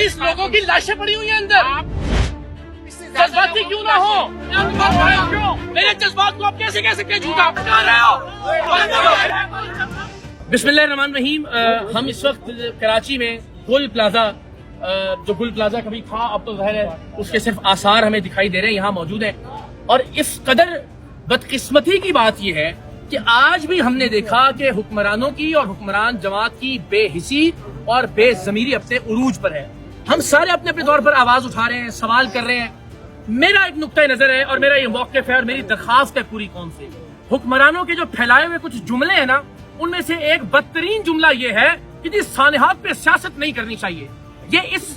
40 लोगों की लाशें पड़ी हुई हैं अंदर। जज्बाती क्यों ना हो, मेरे जज्बात को आप कैसे कह सकते हैं झूठा? कह रहे हो? बिस्मिल्लाहिर्रहमानिर्रहीम। हम इस वक्त कराची में गुल प्लाजा, जो गुल प्लाजा कभी था अब तो ज़ाहिर है उसके सिर्फ आसार हमें दिखाई दे रहे हैं, यहाँ मौजूद हैं। और इस कदर बदकिस्मती की बात यह है कि आज भी हमने देखा कि हुक्मरानों की और हुक्मरान जमात की बेहिसी और बेज़मीरी अपने उरूज पर है। हम सारे अपने अपने तौर पर आवाज उठा रहे हैं, सवाल कर रहे हैं। मेरा एक नुक्ता नजर है और मेरा ये मौक़िफ़ है और मेरी दरख्वास्त है पूरी कौम से, हुक्मरानों के जो फैलाए हुए कुछ जुमले हैं ना, उनमें से एक बदतरीन जुमला ये है कि जी सानहात पे सियासत नहीं करनी चाहिए। ये इस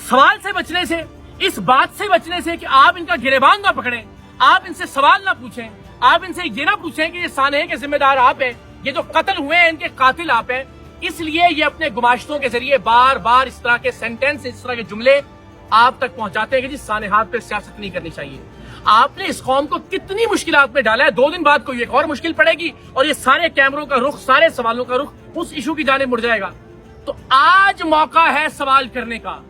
सवाल से बचने से, इस बात से बचने से कि आप इनका गिरेबान ना पकड़ें, आप इनसे सवाल ना पूछें, आप इनसे ये ना पूछें कि ये सानहे के जिम्मेदार आप हैं, ये जो कत्ल हुए हैं इनके कातिल आप हैं। इसलिए ये अपने गुमाश्तों के जरिए बार बार इस तरह के सेंटेंस, इस तरह के जुमले आप तक पहुंचाते हैं कि जी सानहात पे सियासत नहीं करनी चाहिए। आपने इस कौम को कितनी मुश्किलात में डाला है, 2 दिन बाद कोई एक और मुश्किल पड़ेगी और ये सारे कैमरों का रुख, सारे सवालों का रुख उस इशू की जाने मुड़ जाएगा। तो आज मौका है सवाल करने का।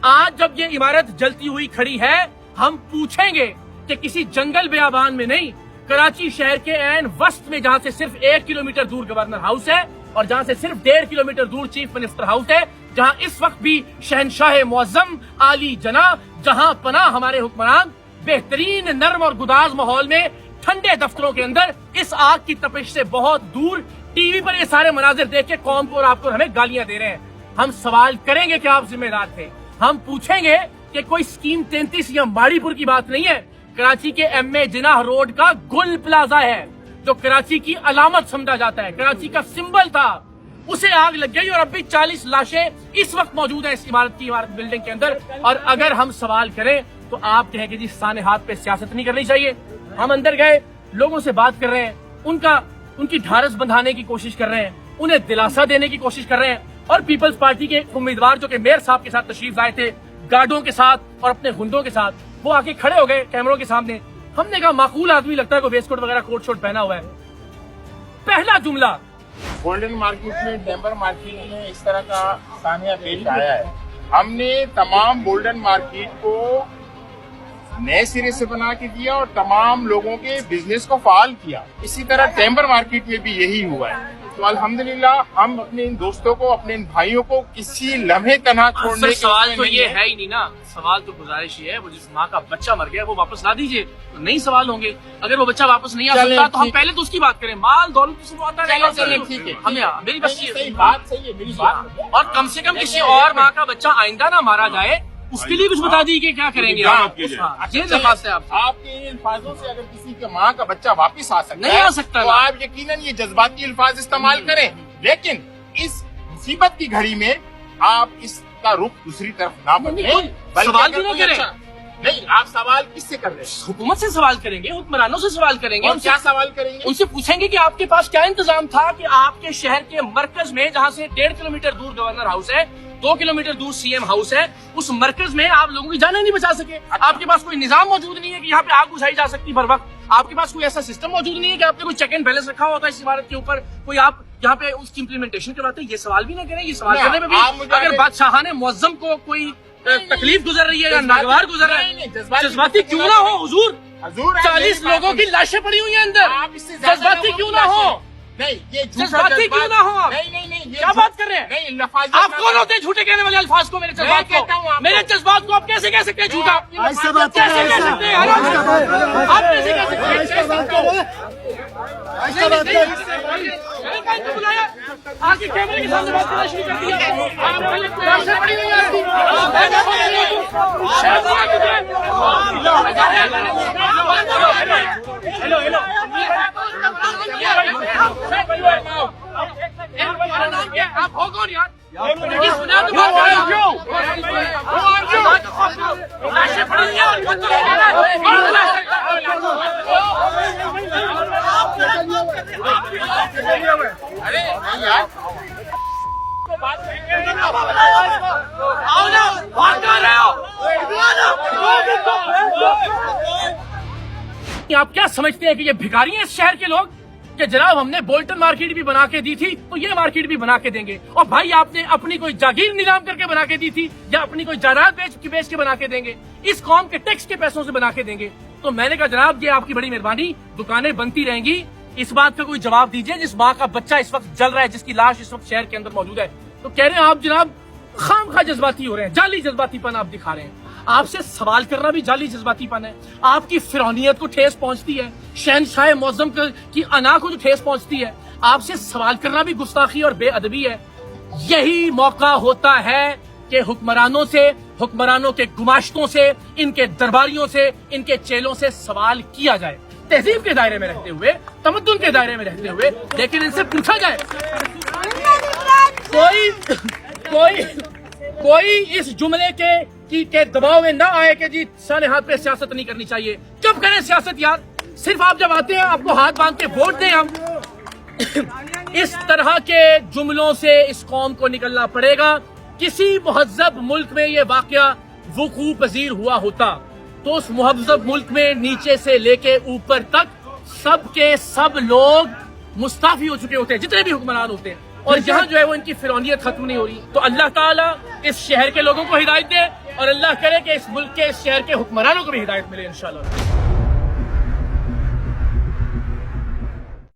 आज जब ये इमारत जलती हुई खड़ी है, हम पूछेंगे कि किसी जंगल बेआबान में नहीं, कराची शहर के ऐन वस्त में, जहां से सिर्फ 1 किलोमीटर दूर गवर्नर हाउस है और जहां से सिर्फ 1.5 किलोमीटर दूर चीफ मिनिस्टर हाउस है, जहां इस वक्त भी शहनशाह मुअज्जम आली जना जहां पनाह हमारे हुक्मरान बेहतरीन नर्म और गुदाज माहौल में ठंडे दफ्तरों के अंदर इस आग की तपिश से बहुत दूर टीवी पर ये सारे मनाजिर देख के कौम को और आपको हमें गालियां दे रहे हैं। हम सवाल करेंगे कि आप जिम्मेदार थे। हम पूछेंगे कि कोई स्कीम 33 या माड़ीपुर की बात नहीं है, कराची के एमए जिनाह रोड का गुल प्लाजा है जो कराची की अलामत समझा जाता है, कराची का सिंबल था, उसे आग लग गई और अब भी 40 लाशें इस वक्त मौजूद है इस इमारत बिल्डिंग के अंदर। और अगर हम सवाल करें तो आप कहें कि जी सानहात पे सियासत नहीं करनी चाहिए। हम अंदर गए, लोगों से बात कर रहे हैं, उनकी ढारस बंधाने की कोशिश कर रहे हैं, उन्हें दिलासा देने की कोशिश कर रहे हैं। और पीपल्स पार्टी के उम्मीदवार जो कि मेयर साहब के साथ तशरीफ लाए थे, गार्डों के साथ और अपने गुंडों के साथ, वो आके खड़े हो गए कैमरों के सामने। हमने कहा माकूल आदमी लगता है, कोई वेस्ट कोट वगैरह कोट शोट पहना हुआ है। पहला जुमला, गोल्डन मार्केट में, टेम्बर मार्केट में इस तरह का सानिया पेश आया है। हमने तमाम गोल्डन मार्केट को नए सिरे से बना के दिया और तमाम लोगों के बिजनेस को फाल किया। इसी तरह टेम्बर मार्केट में भी यही हुआ है। तो अल्हम्दुलिल्लाह हम अपने इन दोस्तों को, अपने इन भाइयों को किसी लम्हे तनहा छोड़ने के सवाल तो ये है ही नहीं ना। सवाल तो गुजारिश ही है, वो जिस माँ का बच्चा मर गया वो वापस ला दीजिए, तो नहीं सवाल होंगे। अगर वो बच्चा वापस नहीं आ सकता तो हम पहले तो उसकी बात करें। माल दौलत तो वो आता रहेगा, ठीक है, हमें मेरी बस बात सही है, मेरी बात। और कम से कम किसी और माँ का बच्चा आइंदा ना मारा जाए, उसके लिए कुछ बता दी कि क्या करेंगे। ये दरख्वास्त है आपके इन अल्फाजों से अगर किसी के माँ का बच्चा वापस आ सकता नहीं आ सकता तो आप यकीनन ये जज्बाती अल्फाज इस्तेमाल करें, लेकिन इस मुसीबत की घड़ी में आप इसका रुख दूसरी तरफ ना बदलें। सवाल क्यों ना करें? नहीं, आप सवाल किससे कर रहे हैं? हुकूमत से सवाल करेंगे, हुक्मरानों से सवाल करेंगे। और क्या सवाल करेंगे? उनसे पूछेंगे कि आपके पास क्या इंतजाम था कि आपके शहर के मरकज में, जहाँ से 1.5 किलोमीटर दूर गवर्नर हाउस है, 2 किलोमीटर दूर सीएम हाउस है, उस मरकज में आप लोगों की जानें नहीं बचा सके। आपके पास कोई निजाम मौजूद नहीं है कि यहाँ पे आग बुझाई जा सकती बर वक्त। आपके पास कोई ऐसा सिस्टम मौजूद नहीं है कि आपने कोई चेक एंड बैलेंस रखा होता है इस इमारत के ऊपर। कोई आप यहाँ पे उसकी इम्प्लीमेंटेशन करवाते हैं, ये सवाल भी ना करें। ये सवाल करने में भी अगर बादशाहाने मुअज्जम को कोई तकलीफ गुजर रही है या नागवार गुजर रहा है, जज्बाती क्यों ना हो हुजूर। 40 लोगों की लाशें पड़ी हुई हैं अंदर, जज्बाती क्यों ना हो? नहीं, ये जज्बाती क्यों ना हो? नहीं, क्या बात कर रहे हैं? नहीं, आप कौन होते हैं झूठे कहने वाले अल्फाज को, मेरे जज्बात को? मेरे जज्बात को आप कैसे कह सकते हैं झूठा? कैसे कह सकते हैं? आप कैसे कह सकते हैं? बुलाया आगे कैमरे के सामने बात करना शुरू कर दिया। हेलो आप हो कौन यार? आओ ना, बात कर रहे हो? आप क्या समझते हैं कि ये भिखारी हैं इस शहर के लोग? کہ جناب ہم نے بولٹن مارکیٹ بھی بنا کے دی تھی تو یہ مارکیٹ بھی بنا کے دیں گے، اور بھائی آپ نے اپنی کوئی جاگیر نیلام کر کے بنا کے دی تھی یا اپنی کوئی جائیداد بیچ کے بنا کے دیں گے، اس قوم کے ٹیکس کے پیسوں سے بنا کے دیں گے۔ تو میں نے کہا جناب یہ آپ کی بڑی مہربانی، دکانیں بنتی رہیں گی، اس بات کا کوئی جواب دیجئے جس ماں کا بچہ اس وقت جل رہا ہے، جس کی لاش اس وقت شہر کے اندر موجود ہے۔ تو کہہ رہے ہیں آپ جناب خام خواہ جذباتی ہو رہے ہیں، جعلی جذباتی پن آپ دکھا رہے ہیں۔ آپ سے سوال کرنا بھی جعلی جذباتی پن ہے، آپ کی فرعونیت کو ٹھیس پہنچتی ہے، شہنشاہ معظم کی انا کو جو ٹھیس پہنچتی ہے، آپ سے سوال کرنا بھی گستاخی اور بے ادبی ہے۔ یہی موقع ہوتا ہے کہ حکمرانوں سے، حکمرانوں کے گماشتوں سے، ان کے درباریوں سے، ان کے چیلوں سے سوال کیا جائے، تہذیب کے دائرے میں رہتے ہوئے، تمدن کے دائرے میں رہتے ہوئے، لیکن ان سے پوچھا جائے۔ کوئی اس جملے کے دباؤ میں نہ آئے کہ جی سارے ہاتھ پہ سیاست نہیں کرنی چاہیے۔ کب کریں سیاست یار؟ صرف آپ جب آتے ہیں آپ کو ہاتھ باندھ کے ووٹ دیں ہم۔ اس طرح کے جملوں سے اس قوم کو نکلنا پڑے گا۔ کسی مہذب ملک میں یہ واقعہ وقوع پذیر ہوا ہوتا تو اس مہذب ملک میں نیچے سے لے کے اوپر تک سب کے سب لوگ مستعفی ہو چکے ہوتے ہیں، جتنے بھی حکمران ہوتے ہیں، اور یہاں جو ہے وہ ان کی فرعونیت ختم نہیں ہو رہی۔ تو اللہ تعالیٰ اس شہر کے لوگوں کو ہدایت دے، اور اللہ کرے کہ اس ملک کے، اس شہر کے حکمرانوں کو بھی ہدایت ملے انشاءاللہ۔